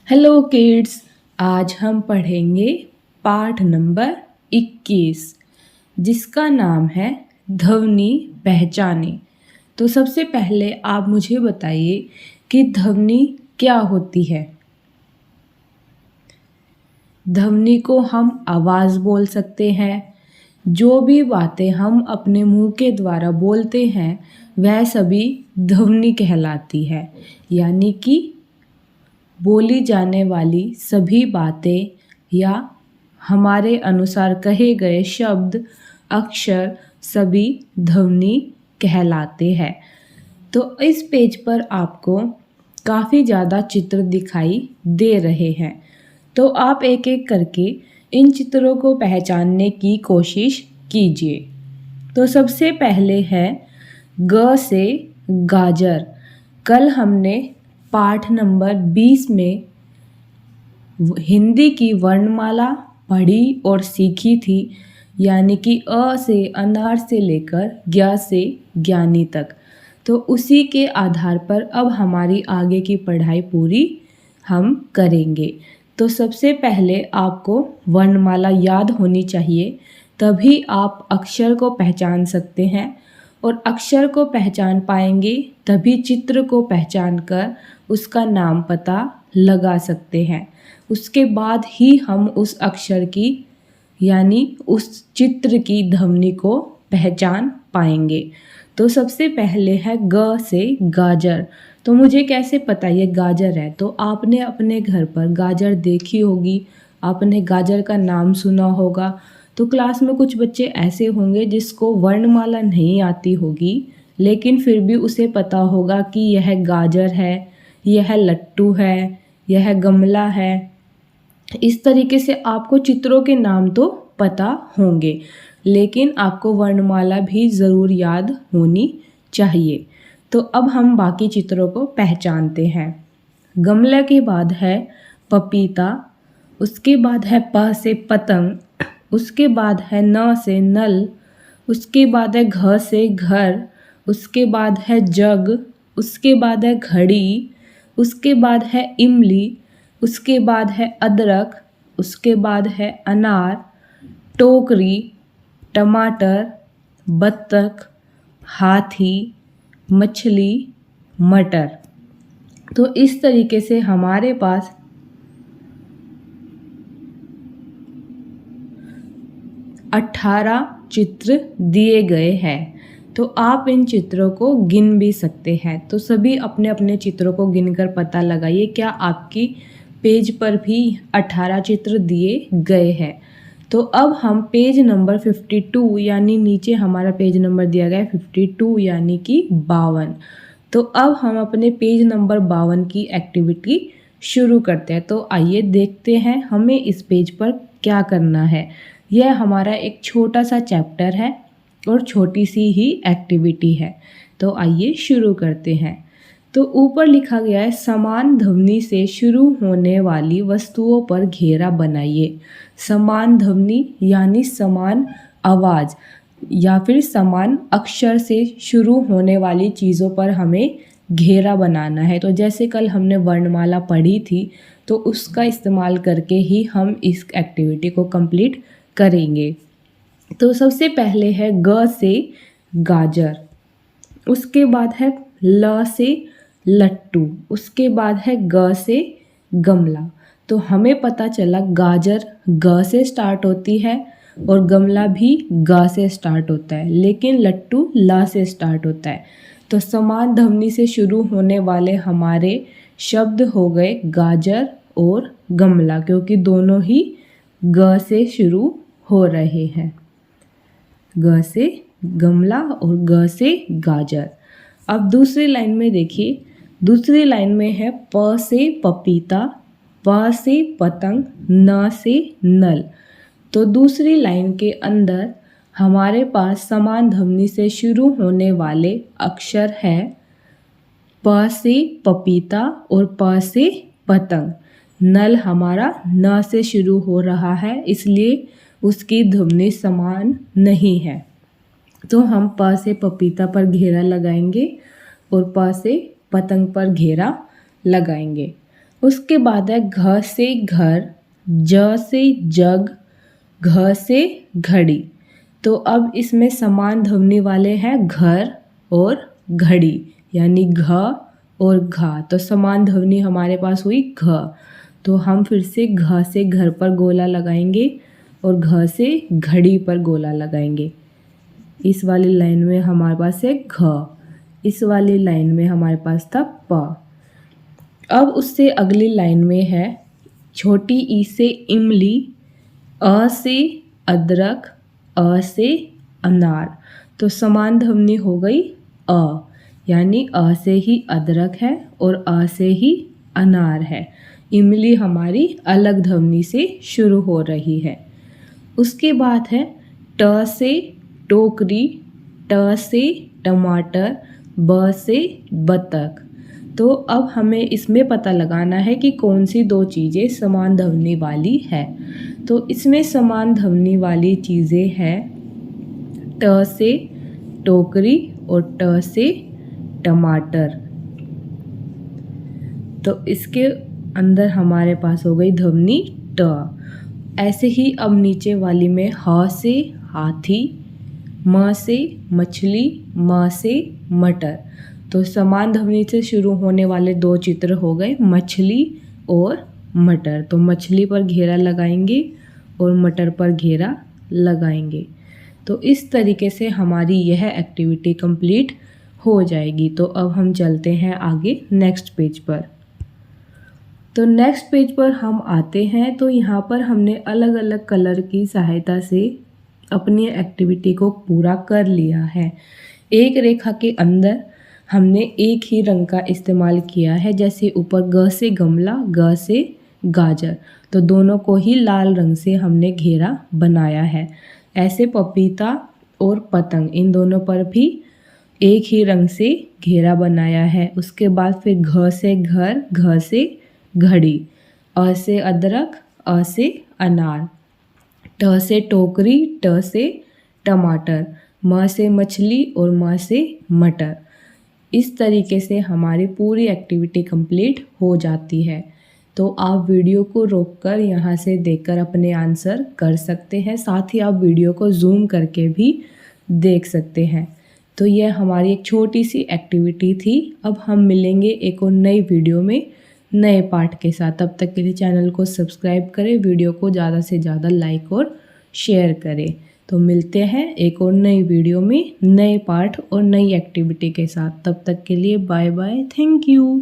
Hello kids. आज हम पढ़ेंगे पाठ नंबर 21 जिसका नाम है ध्वनि पहचाने। तो सबसे पहले आप मुझे बताइए कि ध्वनि क्या होती है। ध्वनि को हम आवाज़ बोल सकते हैं। जो भी बातें हम अपने मुंह के द्वारा बोलते हैं वह सभी ध्वनि कहलाती है। यानी कि बोली जाने वाली सभी बातें या हमारे अनुसार कहे गए शब्द अक्षर सभी ध्वनि कहलाते हैं। तो इस पेज पर आपको काफ़ी ज़्यादा चित्र दिखाई दे रहे हैं। तो आप एक एक करके इन चित्रों को पहचानने की कोशिश कीजिए। तो सबसे पहले है ग से गाजर। कल हमने पाठ नंबर 20 में हिंदी की वर्णमाला पढ़ी और सीखी थी। यानी कि अ से अनार से लेकर ज्ञ से ज्ञानी तक। तो उसी के आधार पर अब हमारी आगे की पढ़ाई पूरी हम करेंगे। तो सबसे पहले आपको वर्णमाला याद होनी चाहिए, तभी आप अक्षर को पहचान सकते हैं। और अक्षर को पहचान पाएंगे तभी चित्र को पहचान कर उसका नाम पता लगा सकते हैं। उसके बाद ही हम उस अक्षर की यानी उस चित्र की ध्वनि को पहचान पाएंगे। तो सबसे पहले है ग से गाजर। तो मुझे कैसे पता ये गाजर है? तो आपने अपने घर पर गाजर देखी होगी, आपने गाजर का नाम सुना होगा। तो क्लास में कुछ बच्चे ऐसे होंगे जिसको वर्णमाला नहीं आती होगी, लेकिन फिर भी उसे पता होगा कि यह गाजर है, यह लट्टू है, यह गमला है। इस तरीके से आपको चित्रों के नाम तो पता होंगे, लेकिन आपको वर्णमाला भी ज़रूर याद होनी चाहिए। तो अब हम बाकी चित्रों को पहचानते हैं। गमला के बाद है पपीता, उसके बाद है प से पतंग, उसके बाद है न से नल, उसके बाद है घ से घर, उसके बाद है जग, उसके बाद है घड़ी, उसके बाद है इमली, उसके बाद है अदरक, उसके बाद है अनार, टोकरी, टमाटर, बत्तख, हाथी, मछली, मटर। तो इस तरीके से हमारे पास 18 चित्र दिए गए हैं। तो आप इन चित्रों को गिन भी सकते हैं। तो सभी अपने अपने चित्रों को गिनकर पता लगाइए क्या आपकी पेज पर भी 18 चित्र दिए गए हैं। तो अब हम पेज नंबर 52 यानी नीचे हमारा पेज नंबर दिया गया है 52 यानी कि 52। तो अब हम अपने पेज नंबर 52 की एक्टिविटी शुरू करते हैं। तो आइए देखते हैं हमें इस पेज पर क्या करना है। यह हमारा एक छोटा सा चैप्टर है और छोटी सी ही एक्टिविटी है। तो आइए शुरू करते हैं। तो ऊपर लिखा गया है समान ध्वनि से शुरू होने वाली वस्तुओं पर घेरा बनाइए। समान ध्वनि यानी समान आवाज़ या फिर समान अक्षर से शुरू होने वाली चीज़ों पर हमें घेरा बनाना है। तो जैसे कल हमने वर्णमाला पढ़ी थी, तो उसका इस्तेमाल करके ही हम इस एक्टिविटी को कंप्लीट करेंगे। तो सबसे पहले है ग से गाजर, उसके बाद है ल से लट्टू, उसके बाद है ग से गमला। तो हमें पता चला गाजर ग से स्टार्ट होती है और गमला भी ग से स्टार्ट होता है, लेकिन लट्टू ल से स्टार्ट होता है। तो समान ध्वनि से शुरू होने वाले हमारे शब्द हो गए गाजर और गमला, क्योंकि दोनों ही ग से शुरू हो रहे हैं। ग से गमला और ग से गाजर। अब दूसरी लाइन में देखिए, दूसरी लाइन में है प से पपीता, प से पतंग, न से नल। तो दूसरी लाइन के अंदर हमारे पास समान ध्वनि से शुरू होने वाले अक्षर है प से पपीता और प से पतंग। नल हमारा न से शुरू हो रहा है, इसलिए उसकी ध्वनि समान नहीं है। तो हम प से पपीता पर घेरा लगाएंगे और प से पतंग पर घेरा लगाएंगे। उसके बाद है घ से घर, ज से जग, घ से घड़ी। तो अब इसमें समान ध्वनि वाले हैं घर और घड़ी, यानी घ और घा। तो समान ध्वनि हमारे पास हुई घ। तो हम फिर से घ से घर पर गोला लगाएंगे और घ से घड़ी पर गोला लगाएंगे। इस वाली लाइन में हमारे पास है घ, इस वाली लाइन में हमारे पास था प। अब उससे अगली लाइन में है छोटी ई से इमली, अ से अदरक, अ से अनार। तो समान ध्वनि हो गई अ, यानी अ से ही अदरक है और अ से ही अनार है। इमली हमारी अलग ध्वनि से शुरू हो रही है। उसके बाद है ट से टोकरी, ट से टमाटर, ब से बतख। तो अब हमें इसमें पता लगाना है कि कौन सी दो चीज़ें समान ध्वनि वाली है। तो इसमें समान ध्वनि वाली चीज़ें हैं ट से टोकरी और ट से टमाटर। तो इसके अंदर हमारे पास हो गई ध्वनि ट। ऐसे ही अब नीचे वाली में ह से हाथी, म से मछली, म से मटर। तो समान ध्वनि से शुरू होने वाले दो चित्र हो गए मछली और मटर। तो मछली पर घेरा लगाएंगे और मटर पर घेरा लगाएंगे। तो इस तरीके से हमारी यह एक्टिविटी कंप्लीट हो जाएगी। तो अब हम चलते हैं आगे नेक्स्ट पेज पर। तो नेक्स्ट पेज पर हम आते हैं। तो यहाँ पर हमने अलग अलग कलर की सहायता से अपनी एक्टिविटी को पूरा कर लिया है। एक रेखा के अंदर हमने एक ही रंग का इस्तेमाल किया है, जैसे ऊपर ग से गमला, ग से गाजर। तो दोनों को ही लाल रंग से हमने घेरा बनाया है। ऐसे पपीता और पतंग, इन दोनों पर भी एक ही रंग से घेरा बनाया है। उसके बाद फिर घ से घर, घ से घड़ी, अ से अदरक, अ से अनार, ट से टोकरी, ट से टमाटर, म से मछली और म से मटर। इस तरीके से हमारी पूरी एक्टिविटी कंप्लीट हो जाती है। तो आप वीडियो को रोककर यहाँ से देखकर अपने आंसर कर सकते हैं। साथ ही आप वीडियो को जूम करके भी देख सकते हैं। तो यह हमारी एक छोटी सी एक्टिविटी थी। अब हम मिलेंगे एक और नई वीडियो में नए पार्ट के साथ। तब तक के लिए चैनल को सब्सक्राइब करें, वीडियो को ज़्यादा से ज़्यादा लाइक और शेयर करें। तो मिलते हैं एक और नई वीडियो में नए पार्ट और नई एक्टिविटी के साथ। तब तक के लिए बाय बाय, थैंक यू।